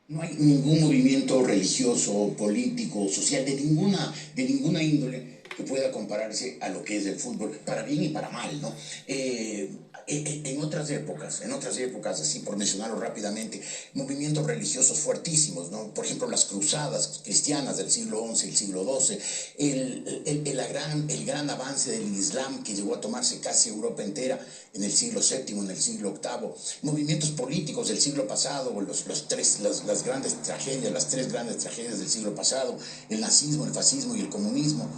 No hay ningún movimiento religioso, político, social, de ninguna índole que pueda compararse a lo que es el fútbol, para bien y para mal, ¿no? En otras épocas, así por mencionarlo rápidamente, movimientos religiosos fuertísimos, ¿no? Por ejemplo, las cruzadas cristianas del siglo XI, el siglo XII, el gran avance del Islam que llegó a tomarse casi Europa entera en el siglo VII, en el siglo VIII, movimientos políticos del siglo pasado, las grandes tragedias, las tres grandes tragedias del siglo pasado, el nazismo, el fascismo y el comunismo,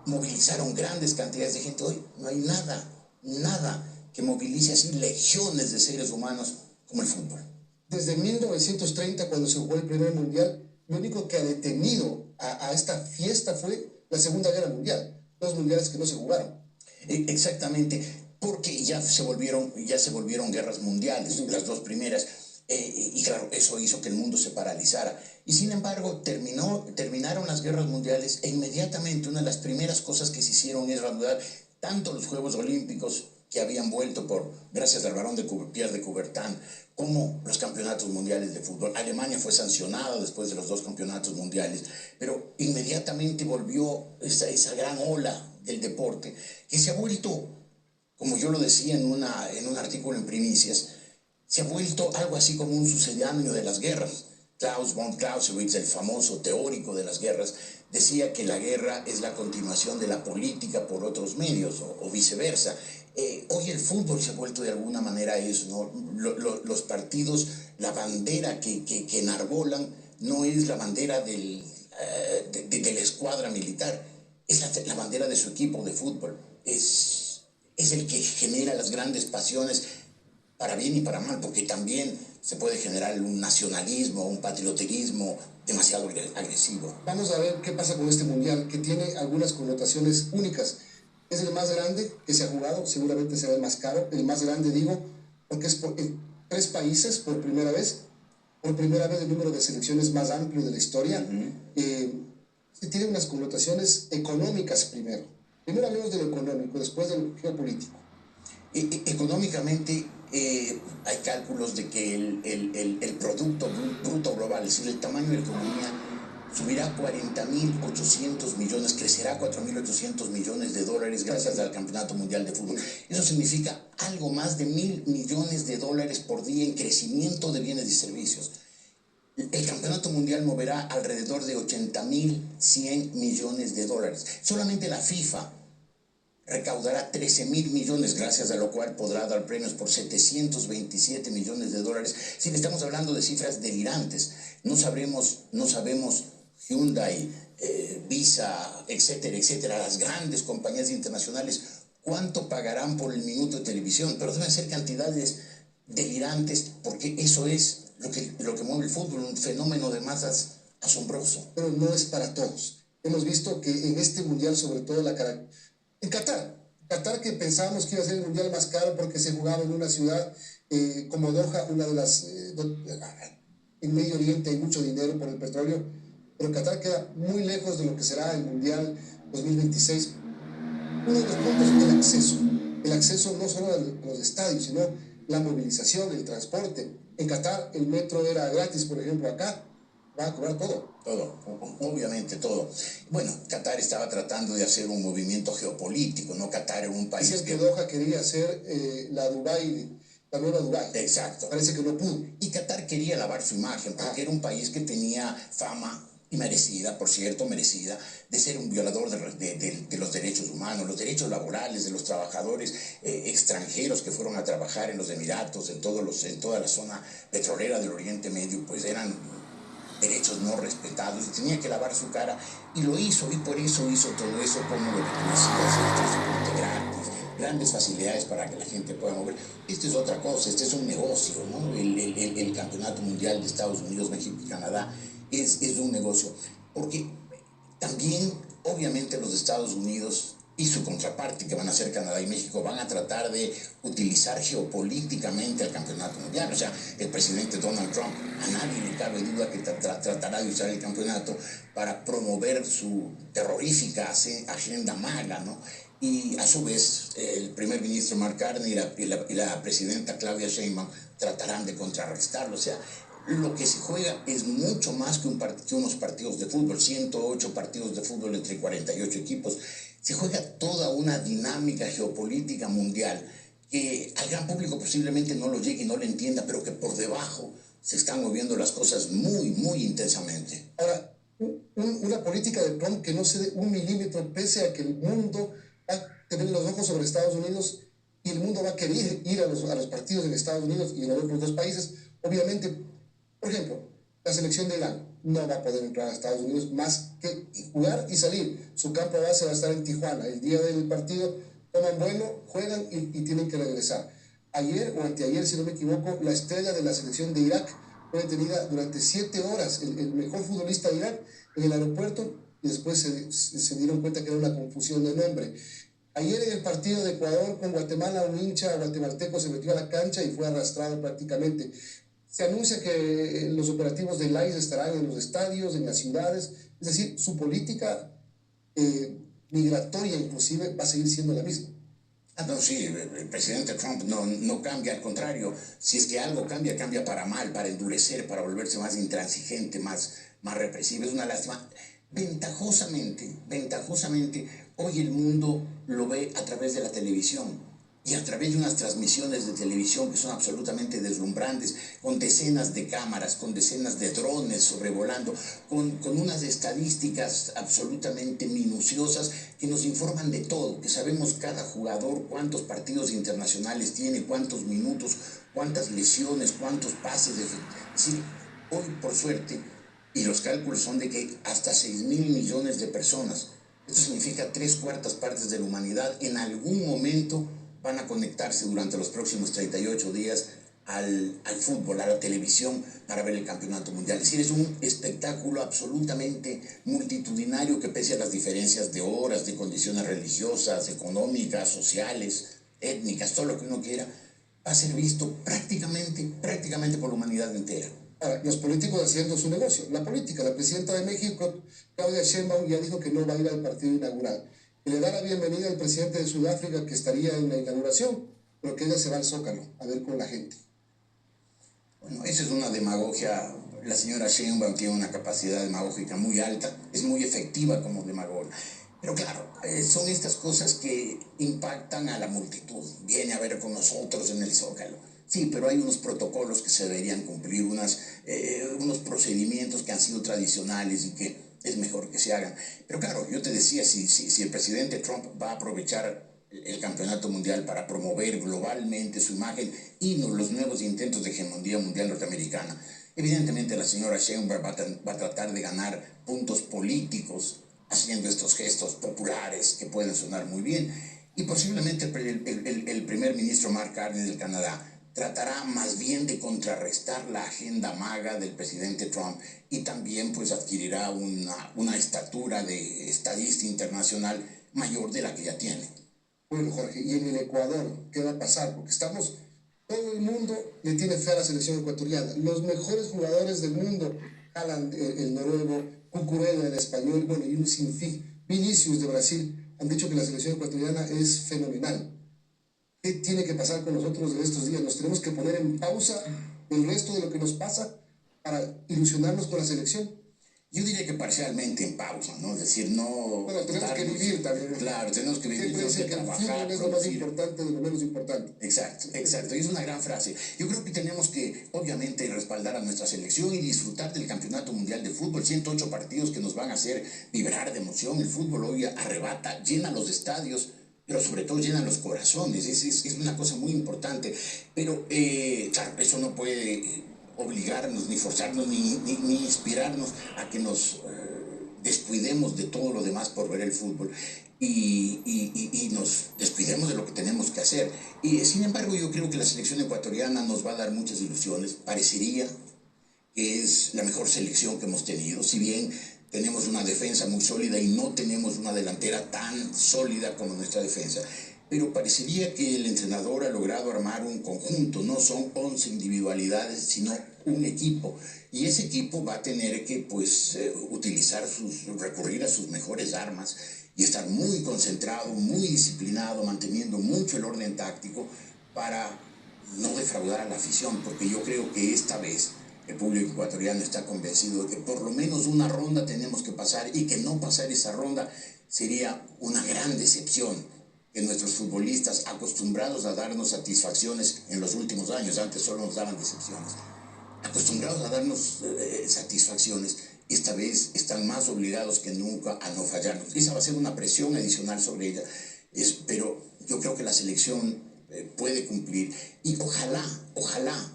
movilizaron grandes cantidades de gente. Hoy no hay nada, nada que movilice así legiones de seres humanos como el fútbol. Desde 1930, cuando se jugó el primer mundial, lo único que ha detenido a esta fiesta fue la Segunda Guerra Mundial, dos mundiales que no se jugaron. Exactamente, porque ya se volvieron guerras mundiales, las dos primeras. Y claro, eso hizo que el mundo se paralizara. Y sin embargo, terminaron las guerras mundiales e inmediatamente una de las primeras cosas que se hicieron es reanudar tanto los Juegos Olímpicos que habían vuelto gracias al Barón de Pierre de Coubertin, como los campeonatos mundiales de fútbol. Alemania fue sancionada después de los dos campeonatos mundiales, pero inmediatamente volvió esa gran ola del deporte que se ha vuelto, como yo lo decía en un artículo en Primicias, se ha vuelto algo así como un sucedáneo de las guerras. Klaus von Clausewitz, el famoso teórico de las guerras, decía que la guerra es la continuación de la política por otros medios o viceversa. Hoy el fútbol se ha vuelto de alguna manera eso, ¿no? Los partidos, la bandera que enarbolan no es la bandera de la escuadra militar, es la bandera de su equipo de fútbol. Es el que genera las grandes pasiones para bien y para mal, porque también se puede generar un nacionalismo, un patrioterismo demasiado agresivo. Vamos a ver qué pasa con este mundial, que tiene algunas connotaciones únicas. Es el más grande que se ha jugado, seguramente será el más caro, el más grande digo, porque es en tres países por primera vez el número de selecciones más amplio de la historia. Tiene unas connotaciones económicas primero. Primero hablemos de lo económico, después de lo geopolítico. Económicamente, hay cálculos de que el Producto Bruto Global, es decir, el tamaño de la economía, subirá a 40.800 millones, crecerá a 4.800 millones de dólares gracias al Campeonato Mundial de Fútbol. Eso significa algo más de 1.000 millones de dólares por día en crecimiento de bienes y servicios. El campeonato mundial moverá alrededor de 80.100 millones de dólares. Solamente la FIFA recaudará 13.000 millones, gracias a lo cual podrá dar premios por 727 millones de dólares. Si le estamos hablando de cifras delirantes, no sabemos Hyundai, Visa, etcétera, etcétera, las grandes compañías internacionales, cuánto pagarán por el minuto de televisión, pero deben ser cantidades delirantes, porque eso es lo que mueve el fútbol, un fenómeno de masas asombroso. Pero no es para todos. Hemos visto que en este mundial, sobre todo en Qatar, que pensábamos que iba a ser el mundial más caro porque se jugaba en una ciudad como Doha, una de las... en Medio Oriente hay mucho dinero por el petróleo, pero Qatar queda muy lejos de lo que será el mundial 2026. Uno de los puntos es el acceso no solo a los estadios, sino la movilización, el transporte. En Qatar el metro era gratis, por ejemplo, acá va a cobrar todo. Todo, obviamente todo. Bueno, Qatar estaba tratando de hacer un movimiento geopolítico, ¿no? Qatar era un país Decían que Doha quería hacer la nueva Dubái. Exacto. Parece que no pudo. Y Qatar quería lavar su imagen, porque era un país que tenía fama, y merecida, por cierto, merecida, de ser un violador de los derechos humanos, los derechos laborales de los trabajadores extranjeros que fueron a trabajar en los Emiratos, en toda la zona petrolera del Oriente Medio, pues eran derechos no respetados, y tenía que lavar su cara, y lo hizo, y por eso hizo todo eso, como lo que tú decías, el transporte gratis, grandes facilidades para que la gente pueda mover. Esto es otra cosa, este es un negocio, ¿no? El Campeonato Mundial de Estados Unidos, México y Canadá es un negocio, porque también, obviamente, los Estados Unidos y su contraparte, que van a ser Canadá y México, van a tratar de utilizar geopolíticamente el campeonato mundial. O sea, el presidente Donald Trump, a nadie le cabe duda que tratará de usar el campeonato para promover su terrorífica agenda MAGA, ¿no? Y a su vez, el primer ministro Mark Carney y la presidenta Claudia Sheinbaum tratarán de contrarrestarlo. O sea, lo que se juega es mucho más que unos partidos de fútbol, 108 partidos de fútbol entre 48 equipos. Se juega toda una dinámica geopolítica mundial que al gran público posiblemente no lo llegue y no lo entienda, pero que por debajo se están moviendo las cosas muy, muy intensamente. Ahora, una política de Trump que no cede un milímetro, pese a que el mundo va a tener los ojos sobre Estados Unidos y el mundo va a querer ir a los partidos en Estados Unidos y en los otros dos países. Obviamente, por ejemplo, la selección de Irán no va a poder entrar a Estados Unidos más que jugar y salir. Su campo base va a estar en Tijuana. El día del partido toman vuelo, juegan y tienen que regresar. Ayer o anteayer, si no me equivoco, la estrella de la selección de Irak fue detenida durante 7 horas, el mejor futbolista de Irak, en el aeropuerto, y después se dieron cuenta que era una confusión de nombre. Ayer en el partido de Ecuador con Guatemala, un hincha guatemalteco se metió a la cancha y fue arrastrado prácticamente. Se anuncia que los operativos del ICE estarán en los estadios, en las ciudades, es decir, su política migratoria inclusive va a seguir siendo la misma. No, sí, el presidente Trump no cambia, al contrario, si es que algo cambia, cambia para mal, para endurecer, para volverse más intransigente, más represivo. Es una lástima. Ventajosamente, hoy el mundo lo ve a través de la televisión y a través de unas transmisiones de televisión que son absolutamente deslumbrantes, con decenas de cámaras, con decenas de drones sobrevolando, con unas estadísticas absolutamente minuciosas que nos informan de todo, que sabemos cada jugador, cuántos partidos internacionales tiene, cuántos minutos, cuántas lesiones, cuántos pases. Es decir, hoy por suerte, y los cálculos son de que hasta 6.000 millones de personas, esto significa 3/4 partes de la humanidad, en algún momento van a conectarse durante los próximos 38 días al fútbol, a la televisión, para ver el campeonato mundial. Es decir, es un espectáculo absolutamente multitudinario que, pese a las diferencias de horas, de condiciones religiosas, económicas, sociales, étnicas, todo lo que uno quiera, va a ser visto prácticamente por la humanidad entera. Ahora, los políticos haciendo su negocio. La política, la presidenta de México, Claudia Sheinbaum, ya dijo que no va a ir al partido inaugural. Y le da la bienvenida al presidente de Sudáfrica, que estaría en la inauguración, pero que ella se va al Zócalo a ver con la gente. Bueno, esa es una demagogia. La señora Sheinbaum tiene una capacidad demagógica muy alta, es muy efectiva como demagoga. Pero claro, son estas cosas que impactan a la multitud. Viene a ver con nosotros en el Zócalo. Sí, pero hay unos protocolos que se deberían cumplir, unos procedimientos que han sido tradicionales y que es mejor que se hagan. Pero claro, yo te decía, si el presidente Trump va a aprovechar el campeonato mundial para promover globalmente su imagen y los nuevos intentos de hegemonía mundial norteamericana, evidentemente la señora Sheinbaum va a tratar de ganar puntos políticos haciendo estos gestos populares que pueden sonar muy bien. Y posiblemente el primer ministro Mark Carney del Canadá tratará más bien de contrarrestar la agenda maga del presidente Trump y también pues adquirirá una estatura de estadista internacional mayor de la que ya tiene. Bueno, Jorge, y en el Ecuador, ¿qué va a pasar? Porque todo el mundo le tiene fe a la selección ecuatoriana. Los mejores jugadores del mundo, Haaland, el noruego, Cucurella, el español, bueno, y un sinfín, Vinicius de Brasil, han dicho que la selección ecuatoriana es fenomenal. ¿Qué tiene que pasar con nosotros en estos días? ¿Nos tenemos que poner en pausa el resto de lo que nos pasa para ilusionarnos con la selección? Yo diría que parcialmente en pausa, ¿no? Es decir, no... Bueno, tenemos que vivir también. Claro, tenemos que vivir, tenemos que trabajar, el fútbol es lo más importante de lo menos importante. Exacto, y es una gran frase. Yo creo que tenemos que, obviamente, respaldar a nuestra selección y disfrutar del Campeonato Mundial de Fútbol, 108 partidos que nos van a hacer vibrar de emoción. El fútbol hoy arrebata, llena los estadios, pero sobre todo llenan los corazones. Es una cosa muy importante. Pero, claro, eso no puede obligarnos, ni forzarnos, ni inspirarnos a que nos descuidemos de todo lo demás por ver el fútbol y nos descuidemos de lo que tenemos que hacer. Y sin embargo, yo creo que la selección ecuatoriana nos va a dar muchas ilusiones. Parecería que es la mejor selección que hemos tenido, si bien tenemos una defensa muy sólida y no tenemos una delantera tan sólida como nuestra defensa. Pero parecería que el entrenador ha logrado armar un conjunto, no son 11 individualidades, sino un equipo. Y ese equipo va a tener que recurrir a sus mejores armas y estar muy concentrado, muy disciplinado, manteniendo mucho el orden táctico para no defraudar a la afición, porque yo creo que esta vez el público ecuatoriano está convencido de que por lo menos una ronda tenemos que pasar y que no pasar esa ronda sería una gran decepción de nuestros futbolistas acostumbrados a darnos satisfacciones en los últimos años, antes solo nos daban decepciones, acostumbrados a darnos satisfacciones, esta vez están más obligados que nunca a no fallarnos. Esa va a ser una presión adicional sobre ella, pero yo creo que la selección puede cumplir y ojalá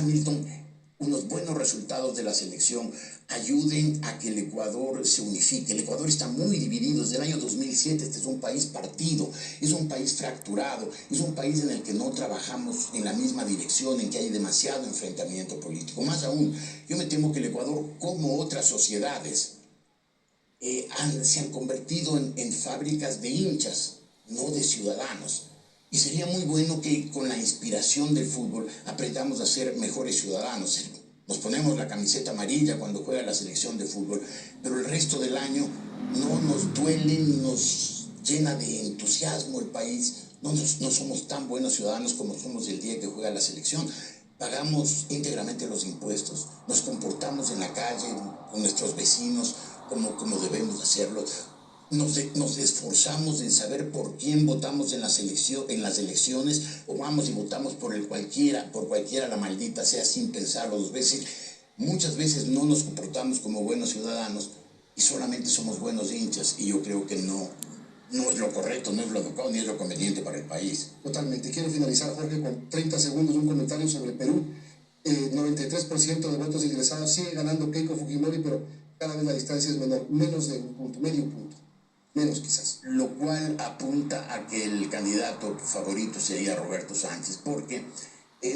Milton, unos buenos resultados de la selección ayuden a que el Ecuador se unifique. El Ecuador está muy dividido desde el año 2007, este es un país partido, es un país fracturado, es un país en el que no trabajamos en la misma dirección, en que hay demasiado enfrentamiento político. Más aún, yo me temo que el Ecuador, como otras sociedades, se han convertido en fábricas de hinchas, no de ciudadanos. Y sería muy bueno que con la inspiración del fútbol aprendamos a ser mejores ciudadanos. Nos ponemos la camiseta amarilla cuando juega la selección de fútbol, pero el resto del año no nos duele ni nos llena de entusiasmo el país. No somos tan buenos ciudadanos como somos el día que juega la selección. Pagamos íntegramente los impuestos, nos comportamos en la calle con nuestros vecinos como debemos hacerlo. Nos esforzamos en saber por quién votamos en las elecciones, o vamos y votamos por cualquiera la maldita sea, sin pensarlo dos veces. Muchas veces no nos comportamos como buenos ciudadanos y solamente somos buenos hinchas, y yo creo que no es lo correcto, no es lo adecuado, ni es lo conveniente para el país. Totalmente. Quiero finalizar, Jorge, con 30 segundos un comentario sobre Perú. 93% de votos ingresados, sigue ganando Keiko Fujimori, pero cada vez la distancia es menor, menos de un punto, medio punto. Menos quizás. Lo cual apunta a que el candidato favorito sería Roberto Sánchez, porque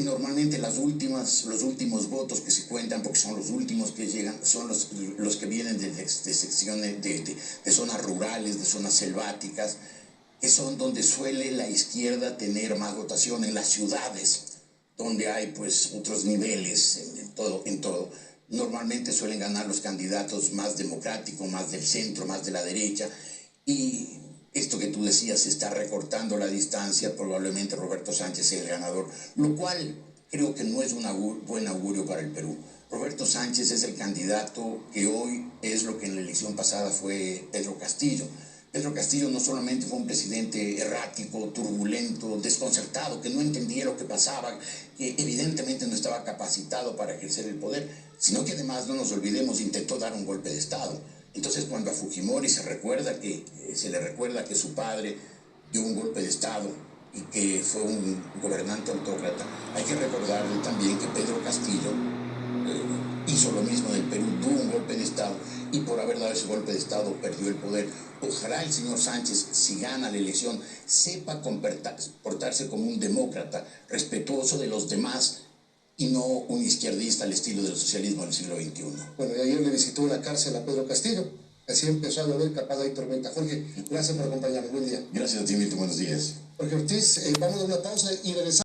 normalmente los últimos votos que se cuentan, porque son los últimos que llegan, son los que vienen de secciones de zonas rurales, de zonas selváticas, que son donde suele la izquierda tener más votación, en las ciudades, donde hay pues otros niveles en todo. Normalmente suelen ganar los candidatos más democráticos, más del centro, más de la derecha. Y esto que tú decías, se está recortando la distancia, probablemente Roberto Sánchez sea el ganador, lo cual creo que no es un buen augurio para el Perú. Roberto Sánchez es el candidato que hoy es lo que en la elección pasada fue Pedro Castillo. Pedro Castillo no solamente fue un presidente errático, turbulento, desconcertado, que no entendía lo que pasaba, que evidentemente no estaba capacitado para ejercer el poder, sino que además, no nos olvidemos, intentó dar un golpe de Estado. Entonces, cuando a Fujimori se le recuerda que su padre dio un golpe de Estado y que fue un gobernante autócrata, hay que recordarle también que Pedro Castillo hizo lo mismo en el Perú, tuvo un golpe de Estado y por haber dado ese golpe de Estado perdió el poder. Ojalá el señor Sánchez, si gana la elección, sepa comportarse como un demócrata, respetuoso de los demás, y no un izquierdista al estilo del socialismo del siglo XXI. Bueno, y ayer le visitó la cárcel a Pedro Castillo, así empezó a llover, capaz hay tormenta. Jorge, gracias por acompañarnos, buen día. Gracias a ti, Milton, buenos días. Jorge Ortiz, vamos a una pausa y regresamos.